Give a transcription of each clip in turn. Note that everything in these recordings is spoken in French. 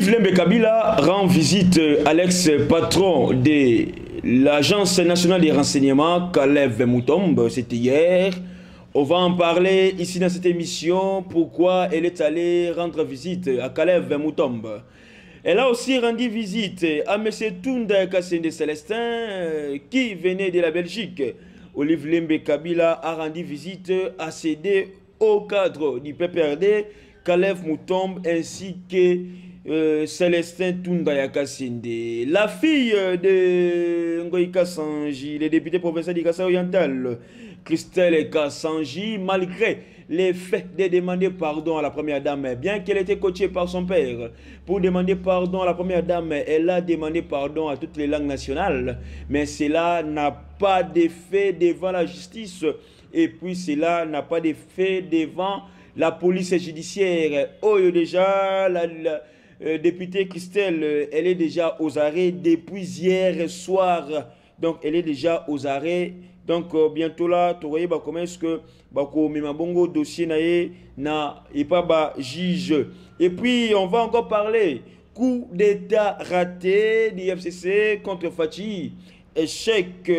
Olive Lembe Kabila rend visite à l'ex-patron de l'Agence nationale des renseignements, Kalev Moutombe, c'était hier. On va en parler ici dans cette émission, pourquoi elle est allée rendre visite à Kalev Moutombe. Elle a aussi rendu visite à M. Tunda Kassende Célestin, qui venait de la Belgique. Olive Lembe Kabila a rendu visite à ces deux hauts cadres du PPRD, Kalev Moutombe ainsi que Célestin Tunda Kassende. La fille de Ngoï Kassanji, le député provincial du Kassai Oriental, Christelle Kassanji, malgré les faits de demander pardon à la première dame, bien qu'elle était coachée par son père pour demander pardon à la première dame, elle a demandé pardon à toutes les langues nationales, mais cela n'a pas d'effet devant la justice et puis cela n'a pas d'effet devant la police judiciaire. Oh, déjà, la députée Christelle, elle est déjà aux arrêts depuis hier soir. Donc, elle est déjà aux arrêts. Donc, bientôt là, tu voyez comment est-ce que le dossier n'a pas juge. Et puis, on va encore parler. Coup d'état raté du FCC contre Fachi. Échec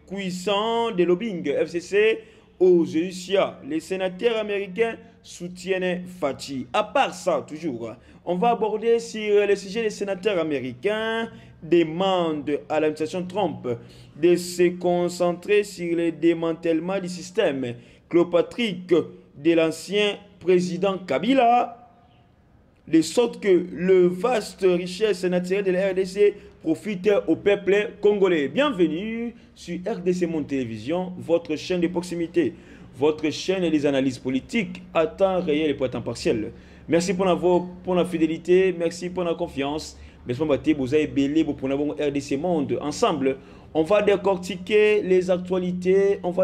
cuisant de lobbying FCC aux EUCIA. Les sénateurs américains soutiennent Fachi. À part ça, toujours, on va aborder sur le sujet des sénateurs américains demandent à l'administration Trump de se concentrer sur le démantèlement du système cléopatrique de l'ancien président Kabila, de sorte que le vaste richesse naturelle de la RDC profite au peuple congolais. Bienvenue sur RDC Monde Télévision, votre chaîne de proximité, votre chaîne des analyses politiques à temps réel et pas à temps partiel. Merci pour la fidélité, merci pour la confiance. Merci pour RDC Monde. Ensemble, on va décortiquer les actualités, on va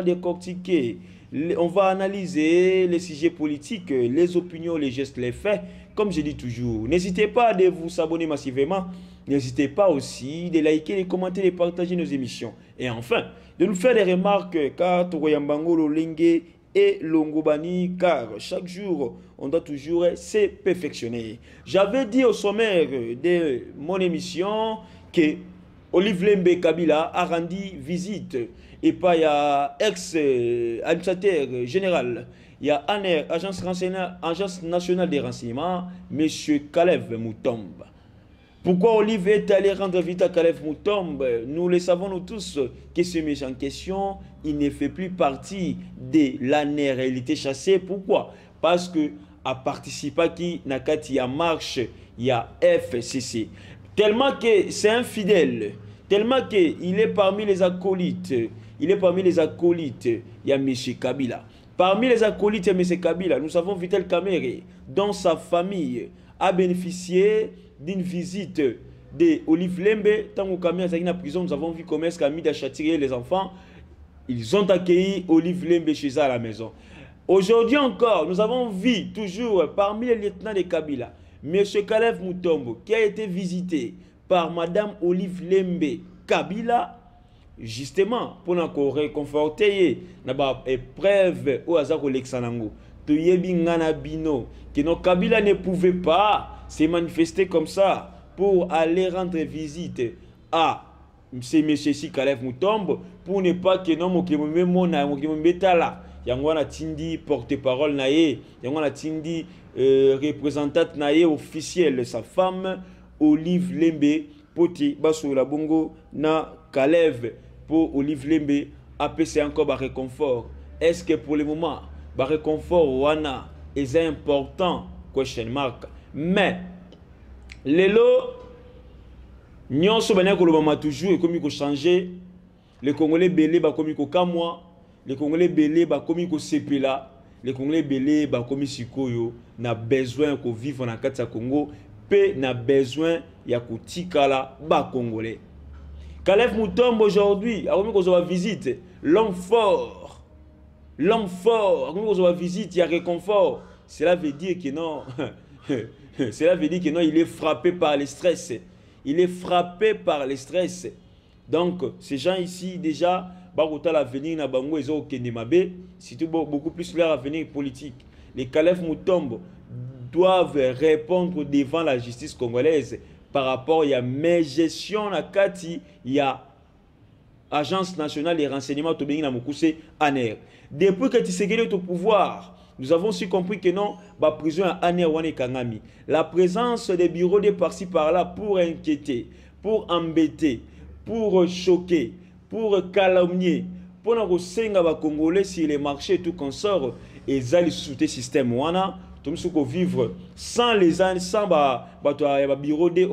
analyser les sujets politiques, les opinions, les gestes, les faits. Comme je dis toujours, n'hésitez pas à vous abonner massivement. N'hésitez pas aussi de liker, de commenter, de partager nos émissions. Et enfin, de nous faire des remarques car Togoyambango, Lolenge et Longobani, car chaque jour, on doit toujours se perfectionner. J'avais dit au sommaire de mon émission que Olive Lembe Kabila a rendu visite et pas il y a ex-administrateur général, il y a ANER, Agence nationale des renseignements, M. Kalev Moutombe. Pourquoi Olive est allé rendre visite à Kalev Moutombe? Nous le savons nous tous que ce monsieur en question, il ne fait plus partie de l'ANER, il était chassé. Pourquoi? Parce que a participé qui Nakati a marche, il y a FCC. Tellement que c'est infidèle, tellement qu'il est parmi les acolytes, il y a M. Kabila. Parmi les acolytes, il y a M. Kabila. Nous savons Vitel Kamere, dont sa famille a bénéficié d'une visite de Olive Lembe. Tant que Kamere est en prison, nous avons vu comment est-ce qu'Amid a châtié les enfants. Ils ont accueilli Olive Lembe chez eux à la maison. Aujourd'hui encore, nous avons vu toujours parmi les lieutenants de Kabila, M. Kalev Moutombe, qui a été visité par Mme Olive Lembe Kabila, justement pour nous réconforter dans l'épreuve au hasard de l'Exanango. Que nos Kabila ne pouvaient pas se manifester comme ça pour aller rendre visite à M. Kalev Moutombe pour ne pas que nous Yangwana Tindi porte-parole naé, Yangwana Tindi représentante naé officielle sa femme Olive Lembe poti baso la bongo na Kalev pour Olive Lembe APC encore ba réconfort. Est-ce que pour le moment ba réconfort wana est important? Question mark. Mais lelo nyonso banya ko lobama toujours comme il faut changer. Les Congolais belé ba comme ko kamwa. Les Congolais belé ba komi ko sepela, les Congolais belé ba komi sikoyo na besoin ko vivre na kati ya Congo, pe na besoin ya ko tikala ba Congolais. Kalev Moutombe aujourd'hui a komi ko zo visite l'homme fort, a komi ko zo visite ya réconfort. Cela veut dire que non cela veut dire que non, il est frappé par le stress. Il est frappé par le stress. Donc ces gens ici déjà l'avenir na bango ezo kende mabe, surtout beaucoup plus leur avenir politique. Les Kalev Moutombe doivent répondre devant la justice congolaise par rapport à mes gestion na kati ya Agence nationale des renseignements Tobéni na Mokuse ANR. Depuis que Tshisekedi est au pouvoir, nous avons aussi compris que non, la prison à ANR wane kangami. La présence des bureaux de par-ci par-là pour inquiéter, pour embêter, pour choquer, pour calomnier, pour nous senga ba Congolais sur les marchés et tout consort et zali sous le système wana. Tout ce qu'on vivre sans les ans, sans bureau de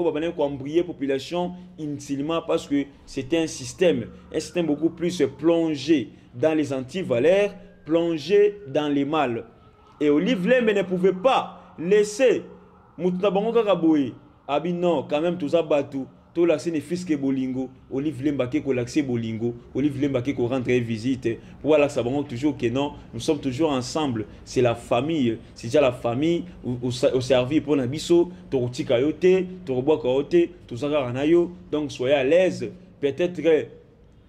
embrayer population inutilement parce que c'était un système beaucoup plus plongé dans les antivaleurs, plongé dans les mal. Et Olive Lembe ne pouvait pas laisser Moutabango Kakaboui. Abi non, quand même tout ça batou. Tout l'accès n'est fils que Bolingo. Olive Lemba qui l'accès Bolingo. Olive Lemba qui rentre visite. Voilà, ça va toujours que non. Nous sommes toujours ensemble. C'est la famille. C'est déjà la famille au service pour Nabiso. Toroti Kayote, Toroboa Kayote, tout ça Ranayo. Donc soyez à l'aise. Peut-être que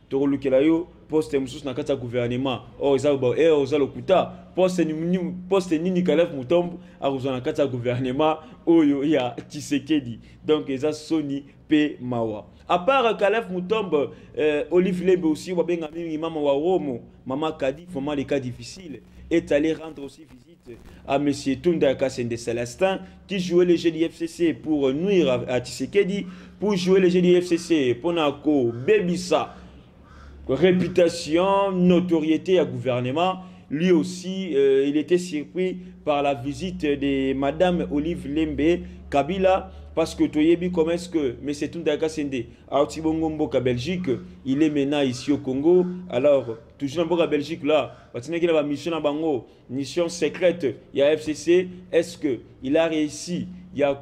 Torolukelayo. Poste moussous na kata gouvernement oh za lokuta poste nini Caleb Mutombo a rejoint na kata gouvernement oyo ya Tshisekedi donc eza Soni pe mawa à part Caleb Mutombo Olive Lembe aussi wa benga mingi mama wa Romo maman Kadi vraiment les cas difficiles est allé rendre aussi visite à monsieur Tunda Kassende Célestin qui jouait le jeu du FCC pour nuire à Tshisekedi pour jouer le jeu du FCC pour nako bebisa réputation, notoriété à gouvernement. Lui aussi, il était surpris par la visite de Madame Olive Lembe Kabila parce que Toyebi, comment est-ce que M. Tundaka Sende, à Otibongombo, Belgique, il est maintenant ici au Congo. Alors, toujours dans la Belgique là, parce qu'il y a une mission à Bango, mission secrète, il y a FCC. Est-ce qu'il a réussi? Il y a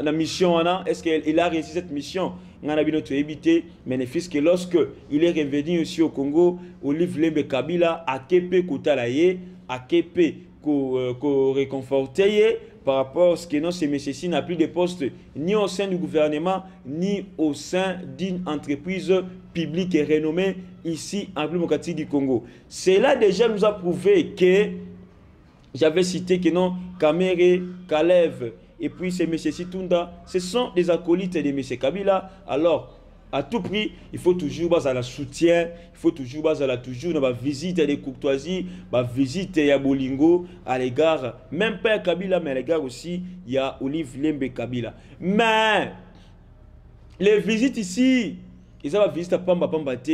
la mission, est-ce qu'il a réussi cette mission? Mais le fils que lorsque il est revenu ici au Congo, Olive Lembe Kabila a kepe kotalaye, a kepe ko réconforté par rapport à ce que non, ces messieurs n'a plus de poste ni au sein du gouvernement ni au sein d'une entreprise publique et renommée ici en République démocratique du Congo. Cela déjà nous a prouvé que j'avais cité que non, Kamere, Kalev et puis ces messieurs Tunda, ce sont des acolytes de M. Kabila. Alors, à tout prix, il faut toujours baser la soutien, il faut toujours baser la visite des courtoisies, la visite à Bolingo à l'égard, même pas à Kabila, mais à l'égard aussi, il y a Olive Lembe Kabila. Mais, les visites ici, ils ont la visite à Pamba Pambate,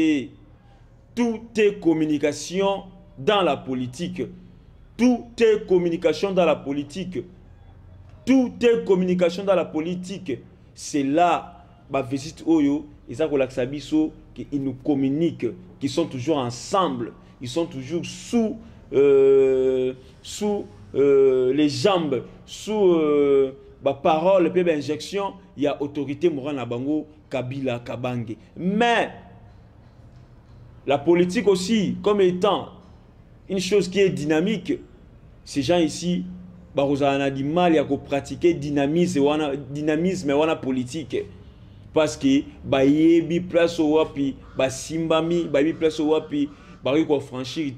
tout est communication dans la politique. Tout est communication dans la politique. Tout est communication dans la politique. C'est là, ma visite Oyo, ils nous communiquent, qu'ils sont toujours ensemble, ils sont toujours sous les jambes, sous ma parole, puis injection, il y a autorité morale à Bango, Kabila, Kabange. Mais la politique aussi, comme étant une chose qui est dynamique, ces gens ici, on a du mal à pratiquer dynamisme wana politique parce que yebi place au wapi simbami yebi place au wapi ko franchir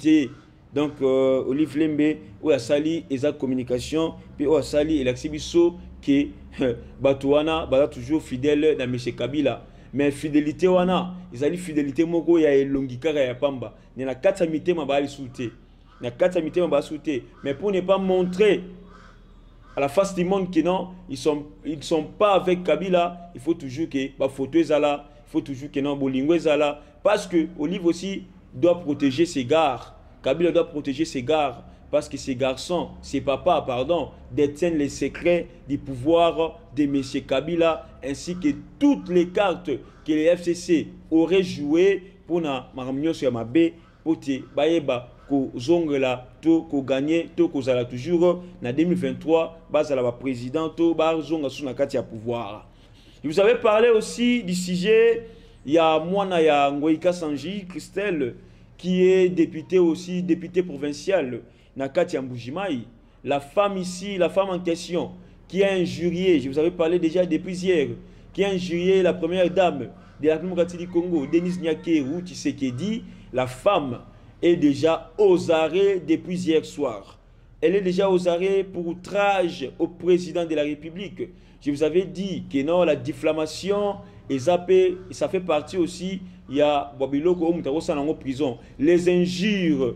donc Olive Lembe ou a sali eza communication puis ou a sali elaxibiso que batouana ba toujours fidèle na M. Kabila mais fidélité wana ezali fidélité moko ya elongi kaka ya pamba ni na kata mitema ba ali souté na kata mitema ba souté mais pour ne pas montrer à la face du monde que non, ils sont pas avec Kabila, il faut toujours que bah photo là, il faut toujours que non Bolingo là parce que Olive aussi doit protéger ses gares. Kabila doit protéger ses gares parce que ces garçons, ses papas pardon, détiennent les secrets du pouvoir de M. Kabila ainsi que toutes les cartes que les FCC auraient jouées pour na maramnyo sur ma B pour te baeba ko zongela to ko gagner to ko zala toujours na 2023 bazala ba président to ba zonga suna kati ya pouvoir. Vous avez parlé aussi du sujet, il y a Mwana ya Ngoïka Sanji Christelle qui est député aussi, député provincial na kati ya Mbujimai. La femme ici, la femme en question qui a injurié, je vous avais parlé déjà depuis hier, qui a injurié la première dame de la République du Congo, Denise Nyakeru Tshisekedi, la femme est déjà aux arrêts depuis hier soir. elle est déjà aux arrêts pour outrage au président de la République. Je vous avais dit que non, la diffamation, et ça fait partie aussi, il y a en prison. Les injures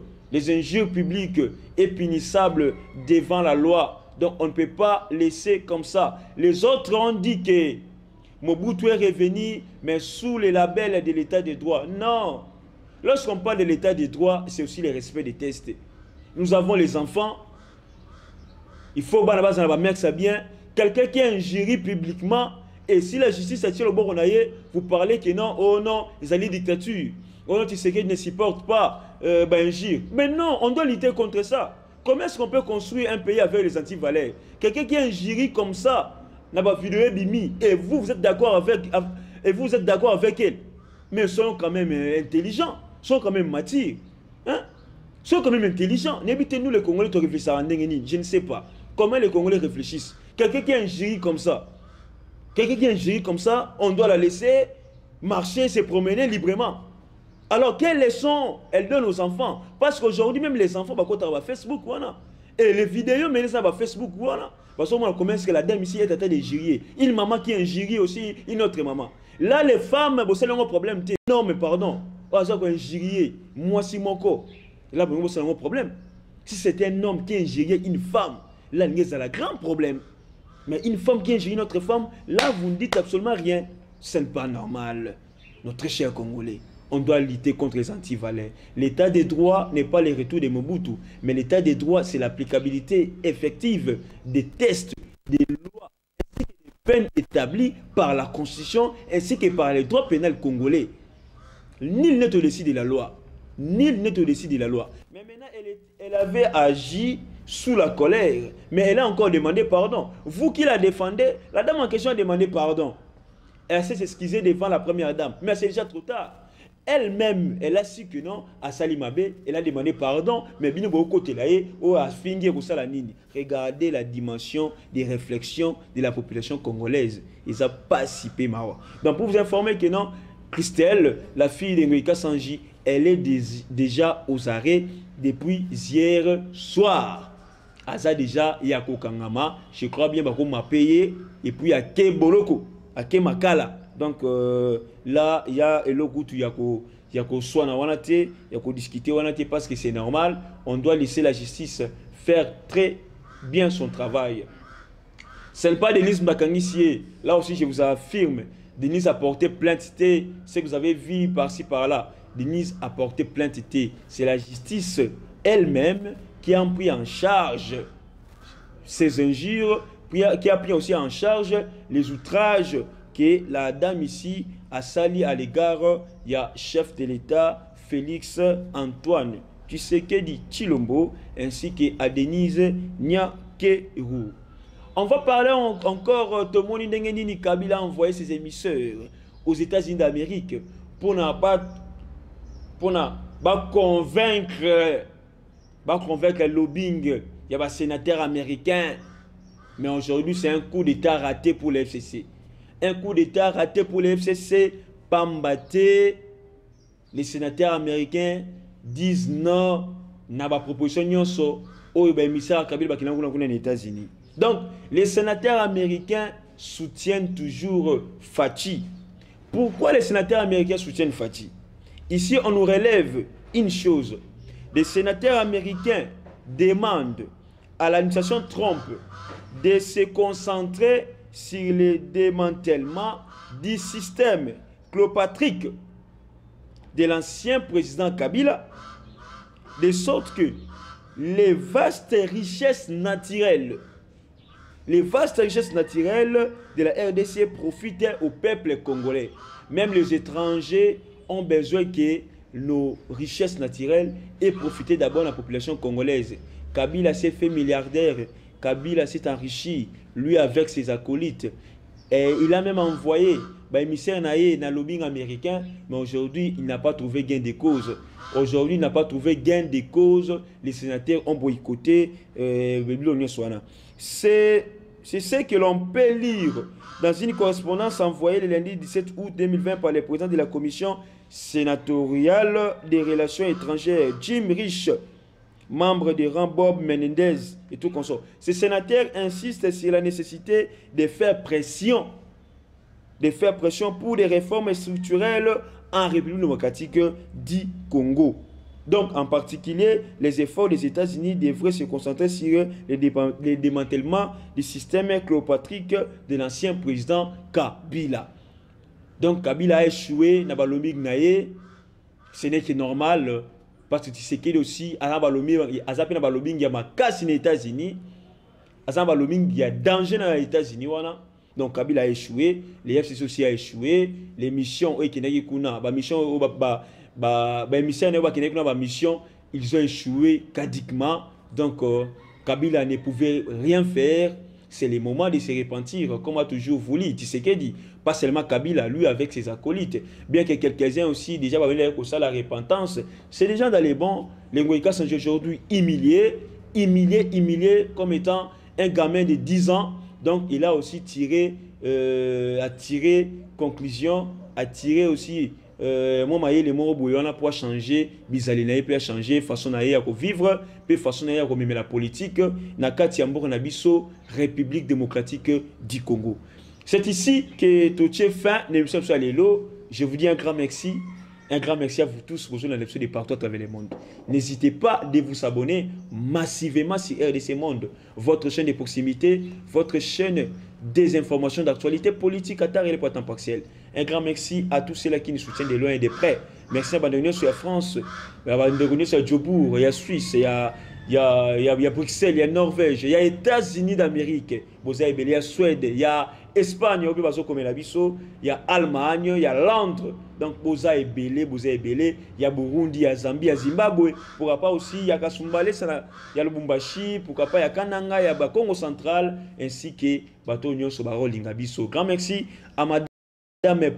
publiques est punissable devant la loi. Donc on ne peut pas laisser comme ça. Les autres ont dit que Mobutu est revenu, mais sous les labels de l'état de droit. Non. Lorsqu'on parle de l'état de droit, c'est aussi le respect des tests. Nous avons les enfants. Il faut que ça bien. Quelqu'un qui injure publiquement, et si la justice attire le bon, vous parlez que non, oh non, ils ont une dictature. Oh non, tu sais qu'ils ne supportent pas injure. Mais non, on doit lutter contre ça. Comment est-ce qu'on peut construire un pays avec les anti-valeurs? Quelqu'un qui injure comme ça, n'a pas vidéo bimi, et vous êtes d'accord avec elle. Mais ils sont quand même intelligents, sont quand même matures. Hein? Sont quand même intelligents. N'évitez-nous les Congolais de réfléchir à Ndengeni. Je ne sais pas. Comment les Congolais réfléchissent? Quelqu'un qui injure comme ça, on doit la laisser marcher, se promener librement. Alors, quelles leçons elle donne aux enfants? Parce qu'aujourd'hui, même les enfants, quand on va Facebook, voilà. Et les vidéos, mais ça va Facebook, voilà. Parce qu'on comment est-ce que la dame ici est en train de jurer? Une maman qui injure aussi une autre maman. Là, les femmes, c'est un problème. Non, mais pardon. Moi, si mon corps. Là, c'est un problème. Si c'est un homme qui injure une femme, là, il y a un grand problème. Mais une femme qui injure une autre femme, là, vous ne dites absolument rien. Ce n'est pas normal. Notre cher Congolais, on doit lutter contre les antivaleurs. L'état des droits n'est pas le retour de Mobutu, mais l'état des droits, c'est l'applicabilité effective des tests, des lois, ainsi que des peines établies par la Constitution, ainsi que par les droits pénals congolais. Nul n'est au-dessus de la loi. Nul n'est au-dessus de la loi. Mais maintenant, elle avait agi sous la colère, mais elle a encore demandé pardon. Vous qui la défendez, la dame en question a demandé pardon. Elle s'est excusée devant la première dame, mais c'est déjà trop tard. Elle-même, elle a su que non, à Salimabe, elle a demandé pardon, mais bien au côté là, regardez la dimension des réflexions de la population congolaise. Ils n'ont pas si peu marre. Donc pour vous informer que non, Christelle, la fille de Ngoïka Sanji, elle est déjà aux arrêts depuis hier soir. Aza déjà, il y a Kokangama, je crois bien qu'on m'a payé, et puis il y a Keboloko, à Kemakala. Donc là, il y a le goût, il y a qu'au soin wanate, il y a qu'au discuter wanate parce que c'est normal. On doit laisser la justice faire très bien son travail. Ce n'est pas Denise Mbakangisie. Là aussi, je vous affirme, Denise a porté plainte. Ce que vous avez vu par-ci par-là, Denise a porté plainte. C'est la justice elle-même qui a pris en charge ces injures, qui a pris aussi en charge les outrages que la dame ici a sali à l'égard du chef de l'État Félix Antoine Tshisekedi Tshilombo ainsi qu'à Denise Nyakeru. On va parler encore de Tomoni Ndengenini Kabila a envoyé ses émisseurs aux États-Unis d'Amérique pour ne pas convaincre le lobbying. Il y a des sénateurs américains. Mais aujourd'hui, c'est un coup d'État raté pour le FCC. Un coup d'État raté pour le FCC. Pambaté. Les sénateurs américains disent non. N'a pas proposition nyonso. Oh, ben, émissaire Kabila qui aux États-Unis. Donc, les sénateurs américains soutiennent toujours Fachi. Pourquoi les sénateurs américains soutiennent Fachi? Ici, on nous relève une chose. Les sénateurs américains demandent à l'administration Trump de se concentrer sur le démantèlement du système cléopatrique de l'ancien président Kabila, de sorte que les vastes richesses naturelles de la RDC profitent au peuple congolais. Même les étrangers ont besoin que nos richesses naturelles aient profité d'abord à la population congolaise. Kabila s'est fait milliardaire, Kabila s'est enrichi, lui avec ses acolytes. Et il a même envoyé émissaire dans le lobbying américain, mais aujourd'hui, il n'a pas trouvé gain de cause. Aujourd'hui, il n'a pas trouvé gain de cause. Les sénateurs ont boycotté. C'est ce que l'on peut lire dans une correspondance envoyée le lundi 17 août 2020 par le président de la commission sénatoriale des relations étrangères, Jim Rich. membre de rang Bob Menendez et tout consort. Ces sénateurs insistent sur la nécessité de faire pression pour des réformes structurelles en République démocratique du Congo. Donc, en particulier, les efforts des États-Unis devraient se concentrer sur le démantèlement du système cléopatrique de l'ancien président Kabila. Donc, Kabila a échoué, ce n'est que normal, parce que tu sais qu'il aussi, il y a des États-Unis, il y a danger dans les États-Unis. Donc, Kabila a échoué, les FCC aussi a échoué, les missions, ils ont échoué cadiquement. Donc, Kabila ne pouvait rien faire. C'est le moment de se repentir, comme a toujours voulu. Tu sais qu'il dit, pas seulement Kabila, lui avec ses acolytes, bien que quelques-uns aussi déjà venir pour ça la repentance. C'est déjà dans les bons. Les Ngoïkas sont aujourd'hui humiliés comme étant un gamin de 10 ans. Donc, il a aussi tiré conclusion, a tiré aussi moi les mots pour changer, bizarre pour changer façon à vivre, puis façon à remettre la politique na kati yambour na biso République démocratique du Congo. C'est ici que tout est fin l'émission sur l'élo. Je vous dis un grand merci. Un grand merci à vous tous, vous êtes de partout à travers le monde. N'hésitez pas de vous abonner massivement sur RDC Monde, votre chaîne de proximité, votre chaîne des informations d'actualité politique à Tar et les temps partiel. Un grand merci à tous ceux-là qui nous soutiennent de loin et de près. Merci à Bandonnier sur la France, à Bandonnier sur Djobourg, il y a Suisse, il y a Bruxelles, il y a Norvège, il y a États-Unis d'Amérique, il y a Suède, il y a Espagne, il y a Allemagne, il y a Londres. Donc, Boza est belé, il y a Burundi, il y a Zambie, il y a Zimbabwe. Pourquoi pas aussi, il y a Kasumbale, il y a Lubumbashi, pourquoi pas, il y a Kananga, il y a Congo central, ainsi que Bato Nyonso Baro Lingabiso. Grand merci à Madame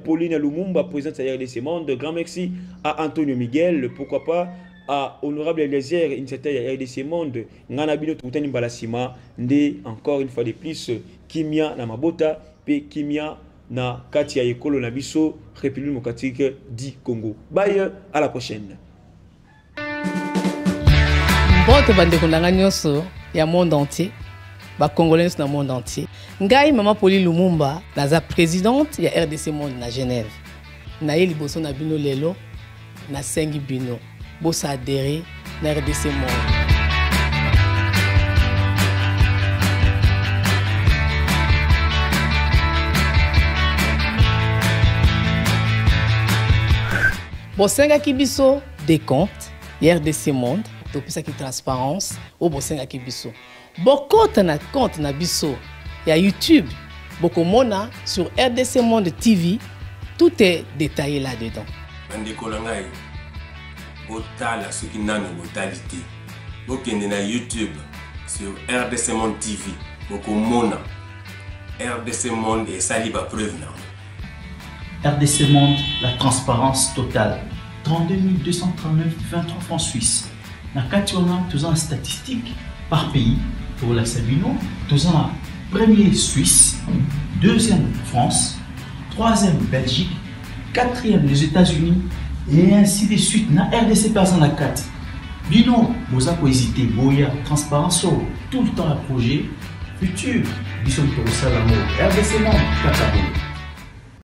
Pauline Lumumba, présidente de RDC Monde. Grand merci à Antonio Miguel, pourquoi pas, à Honorable Eliezer, initiateur de RDC Monde. Nganabino Toutani Balasima, encore une fois de plus, Kimia Namabota, puis Kimia na Katia Ekolo Nabiso, République démocratique du Congo. Bye, à la prochaine. Bonne bande de ya monde entier, ba Congolais dans le monde entier. Ngai Maman Pauline Lumumba, la présidente ya RDC Monde na Genève. Na ye liboso na bino lelo, na sengi bino. Bosa adhéré na RDC Monde. Bosenga Kibiso des comptes, RDC Monde, depuis ça qui transparence, ou Bosenga Kibiso. Beaucoup na compte na biso, il y a YouTube, beaucoup mona sur RDC Monde TV, tout est détaillé là-dedans. Bandekolangai, botala ce qui n'a nos brutalité. Bokende na YouTube sur RDC Monde TV, beaucoup mona RDC Monde et saliba preuve na. RDC Monde, la transparence totale. 32 239, 23 francs suisses. Na Kationa, tous en statistiques par pays. Pour la Sabino, tous en premier Suisse, deuxième France, troisième Belgique, quatrième les États-Unis, et ainsi de suite. Na RDC personne à 4. Bino, vous avez hésité, Boya, transparence, tout le temps à projet, futur, Bison pour ça l'amour. RDC Monde, Katabo.